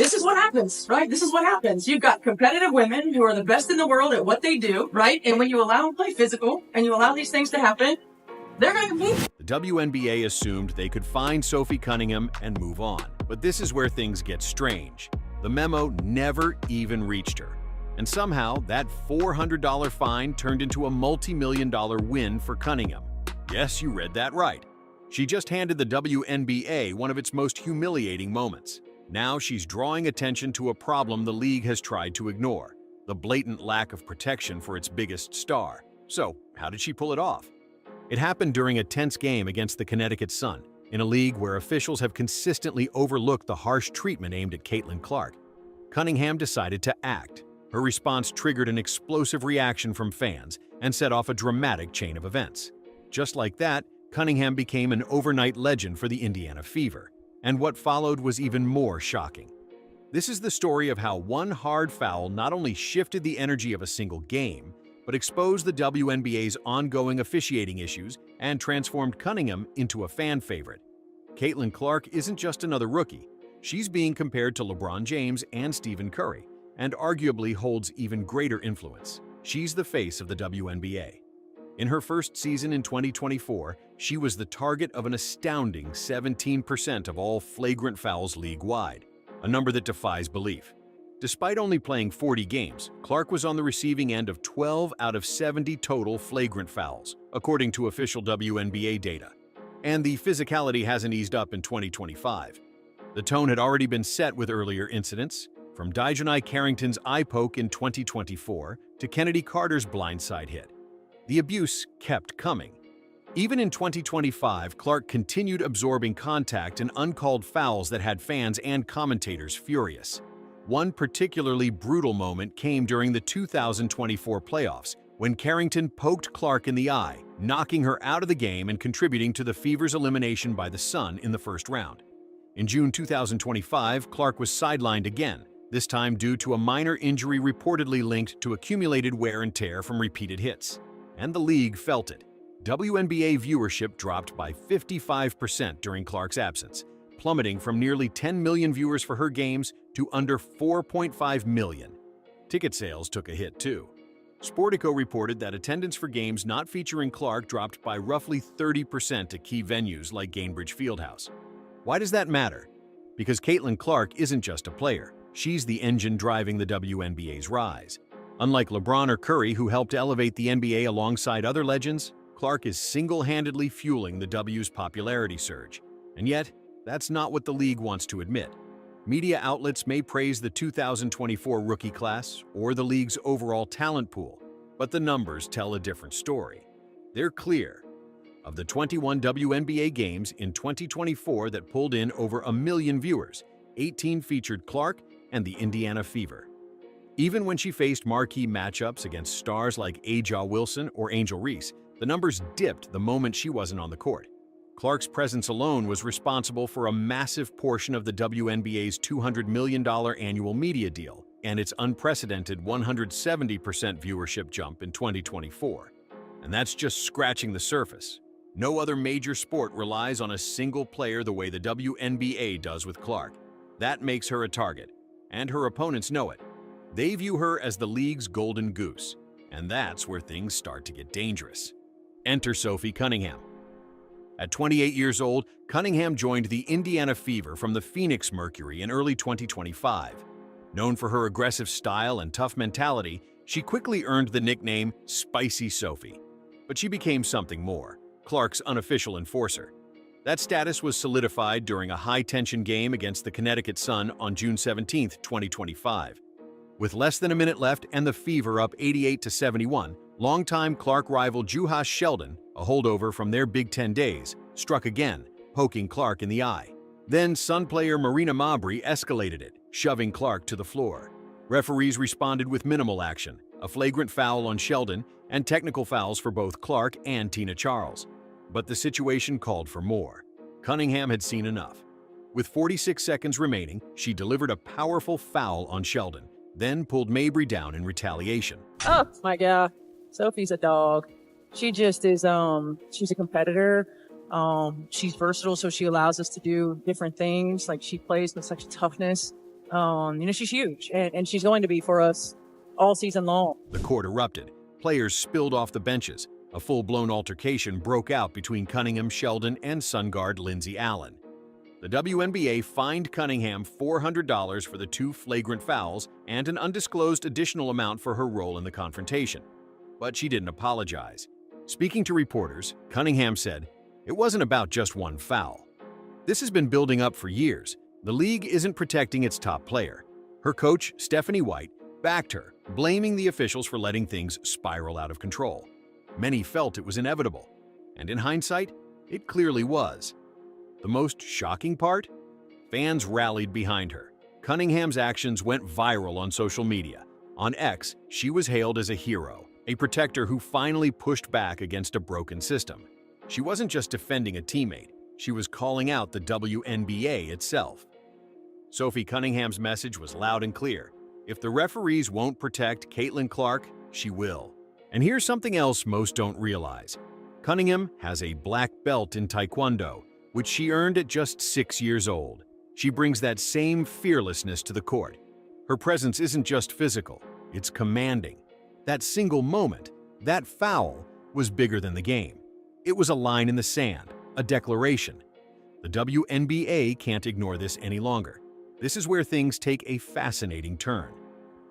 this is what happens, right? This is what happens. You've got competitive women who are the best in the world at what they do, right? And when you allow them to play physical and you allow these things to happen, they're going to compete. The WNBA assumed they could find Sophie Cunningham and move on. But this is where things get strange. The memo never even reached her. And somehow, that $400 fine turned into a multi-million-dollar win for Cunningham. Yes, you read that right. She just handed the WNBA one of its most humiliating moments. Now she's drawing attention to a problem the league has tried to ignore, the blatant lack of protection for its biggest star. So, how did she pull it off? It happened during a tense game against the Connecticut Sun, in a league where officials have consistently overlooked the harsh treatment aimed at Caitlin Clark. Cunningham decided to act. Her response triggered an explosive reaction from fans and set off a dramatic chain of events. Just like that, Cunningham became an overnight legend for the Indiana Fever. And what followed was even more shocking. This is the story of how one hard foul not only shifted the energy of a single game, but exposed the WNBA's ongoing officiating issues and transformed Cunningham into a fan favorite. Caitlin Clark isn't just another rookie. She's being compared to LeBron James and Stephen Curry, and arguably holds even greater influence. She's the face of the WNBA. In her first season in 2024, she was the target of an astounding 17% of all flagrant fouls league-wide, a number that defies belief. Despite only playing 40 games, Clark was on the receiving end of 12 out of 70 total flagrant fouls, according to official WNBA data. And the physicality hasn't eased up in 2025. The tone had already been set with earlier incidents, from Dijonai Carrington's eye poke in 2024 to Kennedy Carter's blindside hit. The abuse kept coming. Even in 2025, Clark continued absorbing contact and uncalled fouls that had fans and commentators furious. One particularly brutal moment came during the 2024 playoffs, when Carrington poked Clark in the eye, knocking her out of the game and contributing to the Fever's elimination by the Sun in the first round. In June 2025, Clark was sidelined again, this time due to a minor injury reportedly linked to accumulated wear and tear from repeated hits. And the league felt it. WNBA viewership dropped by 55% during Clark's absence, plummeting from nearly 10 million viewers for her games to under 4.5 million. Ticket sales took a hit too. Sportico reported that attendance for games not featuring Clark dropped by roughly 30% at key venues like Gainbridge Fieldhouse. Why does that matter? Because Caitlin Clark isn't just a player. She's the engine driving the WNBA's rise. Unlike LeBron or Curry, who helped elevate the NBA alongside other legends, Clark is single-handedly fueling the W's popularity surge. And yet, that's not what the league wants to admit. Media outlets may praise the 2024 rookie class or the league's overall talent pool, but the numbers tell a different story. They're clear. Of the 21 WNBA games in 2024 that pulled in over 1 million viewers, 18 featured Clark and the Indiana Fever. Even when she faced marquee matchups against stars like Aja Wilson or Angel Reese, the numbers dipped the moment she wasn't on the court. Clark's presence alone was responsible for a massive portion of the WNBA's $200 million annual media deal and its unprecedented 170% viewership jump in 2024. And that's just scratching the surface. No other major sport relies on a single player the way the WNBA does with Clark. That makes her a target, and her opponents know it. They view her as the league's golden goose, and that's where things start to get dangerous. Enter Sophie Cunningham. At 28 years old, Cunningham joined the Indiana Fever from the Phoenix Mercury in early 2025. Known for her aggressive style and tough mentality, she quickly earned the nickname Spicy Sophie. But she became something more, Clark's unofficial enforcer. That status was solidified during a high-tension game against the Connecticut Sun on June 17, 2025. With less than a minute left and the Fever up 88-71, longtime Clark rival Juhas Sheldon, a holdover from their Big Ten days, struck again, poking Clark in the eye. Then Sun player Marina Mabrey escalated it, shoving Clark to the floor. Referees responded with minimal action, a flagrant foul on Sheldon, and technical fouls for both Clark and Tina Charles. But the situation called for more. Cunningham had seen enough. With 46 seconds remaining, she delivered a powerful foul on Sheldon, then pulled Mabrey down in retaliation. Oh my God. Sophie's a dog. She just is, she's a competitor. She's versatile, so she allows us to do different things. Like, she plays with such toughness. She's huge, and she's going to be for us all season long. The court erupted. Players spilled off the benches. A full-blown altercation broke out between Cunningham, Sheldon, and Sun guard Lindsey Allen. The WNBA fined Cunningham $400 for the 2 flagrant fouls and an undisclosed additional amount for her role in the confrontation. But she didn't apologize. Speaking to reporters, Cunningham said, "It wasn't about just one foul. This has been building up for years. The league isn't protecting its top player." Her coach, Stephanie White, backed her, blaming the officials for letting things spiral out of control. Many felt it was inevitable, and in hindsight, it clearly was. The most shocking part? Fans rallied behind her. Cunningham's actions went viral on social media. On X, she was hailed as a hero, a protector who finally pushed back against a broken system. She wasn't just defending a teammate, she was calling out the WNBA itself. Sophie Cunningham's message was loud and clear. If the referees won't protect Caitlin Clark, she will. And here's something else most don't realize. Cunningham has a black belt in Taekwondo, which she earned at just 6 years old. She brings that same fearlessness to the court. Her presence isn't just physical, it's commanding. That single moment, that foul, was bigger than the game. It was a line in the sand, a declaration. The WNBA can't ignore this any longer. This is where things take a fascinating turn.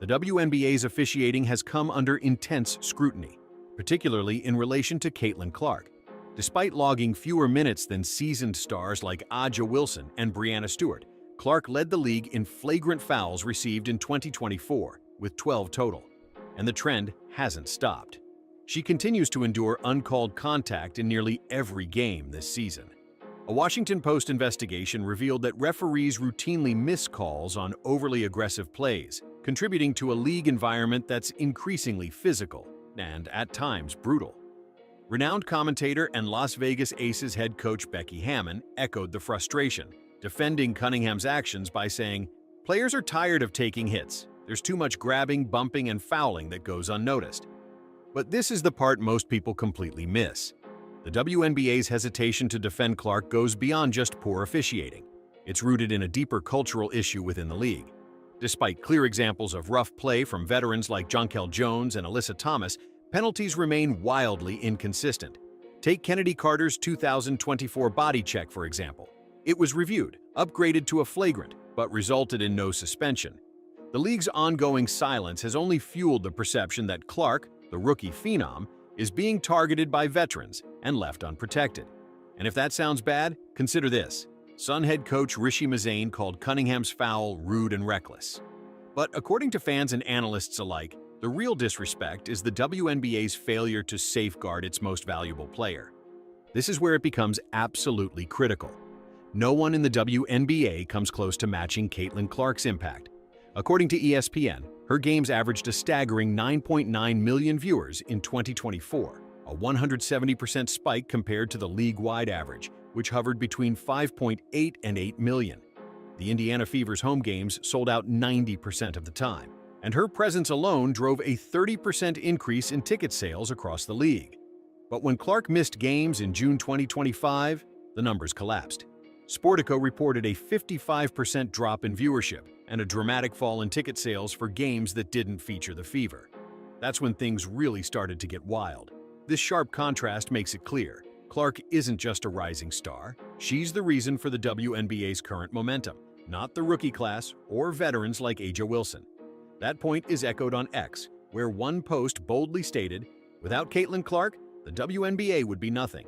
The WNBA's officiating has come under intense scrutiny, particularly in relation to Caitlin Clark. Despite logging fewer minutes than seasoned stars like A'ja Wilson and Breanna Stewart, Clark led the league in flagrant fouls received in 2024, with 12 total. And the trend hasn't stopped. She continues to endure uncalled contact in nearly every game this season. A Washington Post investigation revealed that referees routinely miss calls on overly aggressive plays, contributing to a league environment that's increasingly physical and, at times, brutal. Renowned commentator and Las Vegas Aces head coach Becky Hammon echoed the frustration, defending Cunningham's actions by saying, "Players are tired of taking hits. There's too much grabbing, bumping, and fouling that goes unnoticed." But this is the part most people completely miss. The WNBA's hesitation to defend Clark goes beyond just poor officiating. It's rooted in a deeper cultural issue within the league. Despite clear examples of rough play from veterans like Jonquel Jones and Alyssa Thomas, penalties remain wildly inconsistent. Take Kennedy Carter's 2024 body check, for example. It was reviewed, upgraded to a flagrant, but resulted in no suspension. The league's ongoing silence has only fueled the perception that Clark, the rookie phenom, is being targeted by veterans and left unprotected. And if that sounds bad, consider this. Sun head coach Rishi Mazain called Cunningham's foul rude and reckless. But according to fans and analysts alike, the real disrespect is the WNBA's failure to safeguard its most valuable player. This is where it becomes absolutely critical. No one in the WNBA comes close to matching Caitlin Clark's impact. According to ESPN, her games averaged a staggering 9.9 million viewers in 2024, a 170% spike compared to the league-wide average, which hovered between 5.8 and 8 million. The Indiana Fever's home games sold out 90% of the time, and her presence alone drove a 30% increase in ticket sales across the league. But when Clark missed games in June 2025, the numbers collapsed. Sportico reported a 55% drop in viewership and a dramatic fall in ticket sales for games that didn't feature the Fever. That's when things really started to get wild. This sharp contrast makes it clear. Clark isn't just a rising star. She's the reason for the WNBA's current momentum, not the rookie class or veterans like A'ja Wilson. That point is echoed on X, where one post boldly stated, "Without Caitlin Clark, the WNBA would be nothing."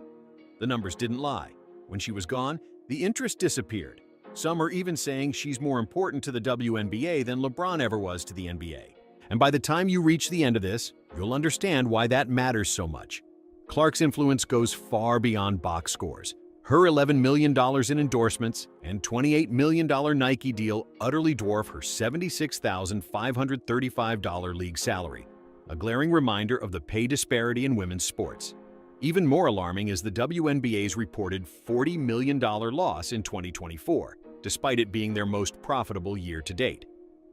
The numbers didn't lie. When she was gone, the interest disappeared. Some are even saying she's more important to the WNBA than LeBron ever was to the NBA. And by the time you reach the end of this, you'll understand why that matters so much. Clark's influence goes far beyond box scores. Her $11 million in endorsements and $28 million Nike deal utterly dwarf her $76,535 league salary, a glaring reminder of the pay disparity in women's sports. Even more alarming is the WNBA's reported $40 million loss in 2024, despite it being their most profitable year to date.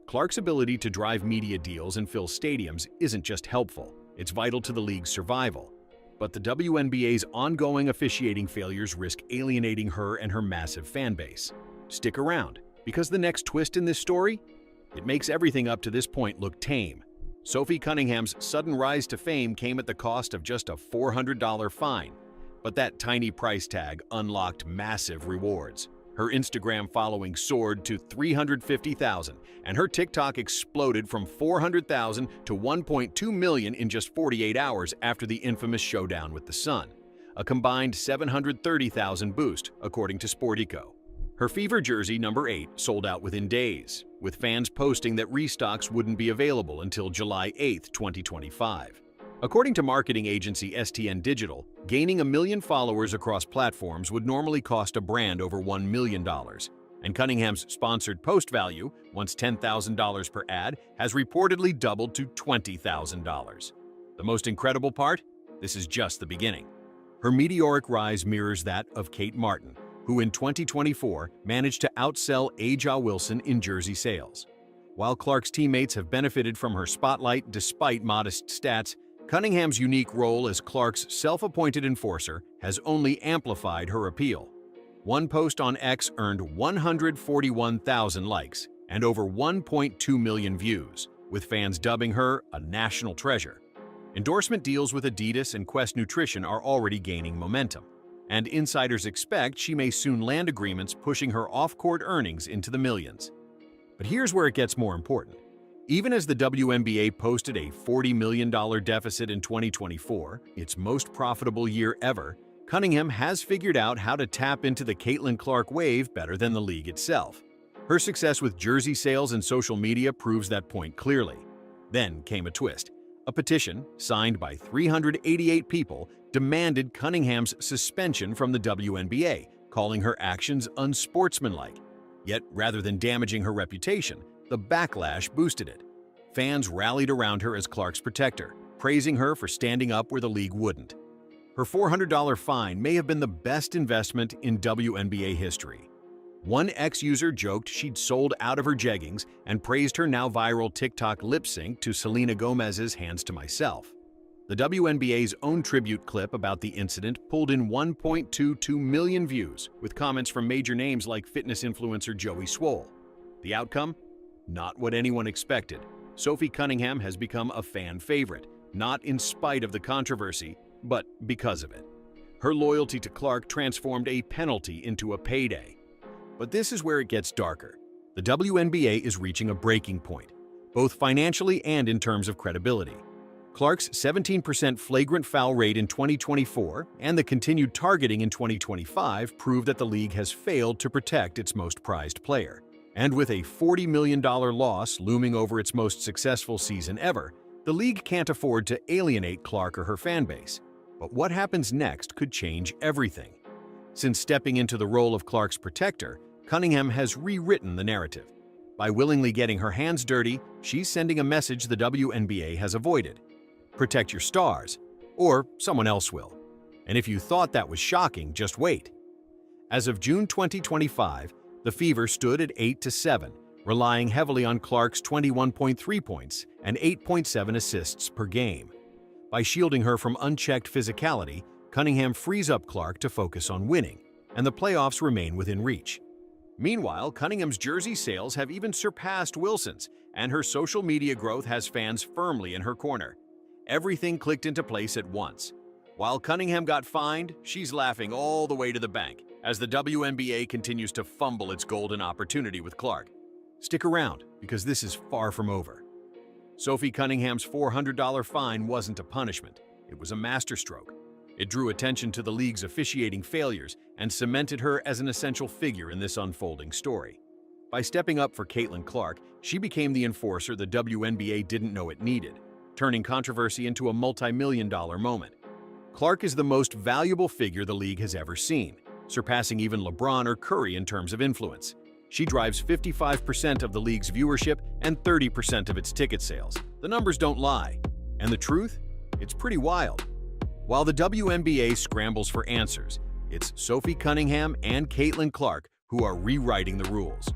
Clark's ability to drive media deals and fill stadiums isn't just helpful, it's vital to the league's survival. But the WNBA's ongoing officiating failures risk alienating her and her massive fan base. Stick around, because the next twist in this story It makes everything up to this point look tame. Sophie Cunningham's sudden rise to fame came at the cost of just a $400 fine, but that tiny price tag unlocked massive rewards. Her Instagram following soared to 350,000, and her TikTok exploded from 400,000 to 1.2 million in just 48 hours after the infamous showdown with the Sun, a combined 730,000 boost, according to Sportico. Her Fever jersey number 8 sold out within days, with fans posting that restocks wouldn't be available until July 8, 2025. According to marketing agency STN Digital, gaining 1 million followers across platforms would normally cost a brand over $1 million, and Cunningham's sponsored post value, once $10,000 per ad, has reportedly doubled to $20,000. The most incredible part? This is just the beginning. Her meteoric rise mirrors that of Kate Martin, who in 2024 managed to outsell A'ja Wilson in jersey sales. While Clark's teammates have benefited from her spotlight despite modest stats, Cunningham's unique role as Clark's self-appointed enforcer has only amplified her appeal. One post on X earned 141,000 likes and over 1.2 million views, with fans dubbing her a national treasure. Endorsement deals with Adidas and Quest Nutrition are already gaining momentum, and insiders expect she may soon land agreements pushing her off-court earnings into the millions. But here's where it gets more important. Even as the WNBA posted a $40 million deficit in 2024, its most profitable year ever, Cunningham has figured out how to tap into the Caitlin Clark wave better than the league itself. Her success with jersey sales and social media proves that point clearly. Then came a twist. A petition, signed by 388 people, demanded Cunningham's suspension from the WNBA, calling her actions unsportsmanlike. Yet, rather than damaging her reputation, the backlash boosted it. Fans rallied around her as Clark's protector, praising her for standing up where the league wouldn't. Her $400 fine may have been the best investment in WNBA history. One ex-user joked she'd sold out of her jeggings and praised her now viral TikTok lip sync to Selena Gomez's Hands to Myself. The WNBA's own tribute clip about the incident pulled in 1.22 million views, with comments from major names like fitness influencer Joey Swole. The outcome? Not what anyone expected. Sophie Cunningham has become a fan favorite, not in spite of the controversy, but because of it. Her loyalty to Clark transformed a penalty into a payday. But this is where it gets darker. The WNBA is reaching a breaking point, both financially and in terms of credibility. Clark's 17% flagrant foul rate in 2024 and the continued targeting in 2025 prove that the league has failed to protect its most prized player. And with a $40 million loss looming over its most successful season ever, the league can't afford to alienate Clark or her fanbase. But what happens next could change everything. Since stepping into the role of Clark's protector, Cunningham has rewritten the narrative. By willingly getting her hands dirty, she's sending a message the WNBA has avoided. Protect your stars, or someone else will. And if you thought that was shocking, just wait. As of June 2025, the Fever stood at 8-7, relying heavily on Clark's 21.3 points and 8.7 assists per game. By shielding her from unchecked physicality, Cunningham frees up Clark to focus on winning, and the playoffs remain within reach. Meanwhile, Cunningham's jersey sales have even surpassed Wilson's, and her social media growth has fans firmly in her corner. Everything clicked into place at once. While Cunningham got fined, she's laughing all the way to the bank as the WNBA continues to fumble its golden opportunity with Clark. Stick around, because this is far from over. Sophie Cunningham's $400 fine wasn't a punishment. It was a masterstroke. It drew attention to the league's officiating failures and cemented her as an essential figure in this unfolding story. By stepping up for Caitlin Clark, she became the enforcer the WNBA didn't know it needed, turning controversy into a multi-million-dollar moment. Clark is the most valuable figure the league has ever seen, surpassing even LeBron or Curry in terms of influence. She drives 55% of the league's viewership and 30% of its ticket sales. The numbers don't lie. And the truth? It's pretty wild. While the WNBA scrambles for answers, it's Sophie Cunningham and Caitlin Clark who are rewriting the rules.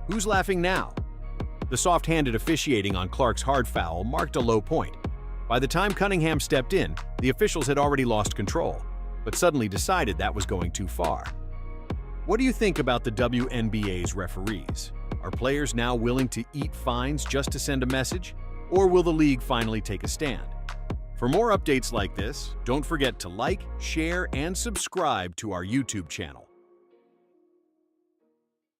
Who's laughing now? The soft-handed officiating on Clark's hard foul marked a low point. By the time Cunningham stepped in, the officials had already lost control, but suddenly decided that was going too far. What do you think about the WNBA's referees? Are players now willing to eat fines just to send a message? Or will the league finally take a stand? For more updates like this, don't forget to like, share, and subscribe to our YouTube channel.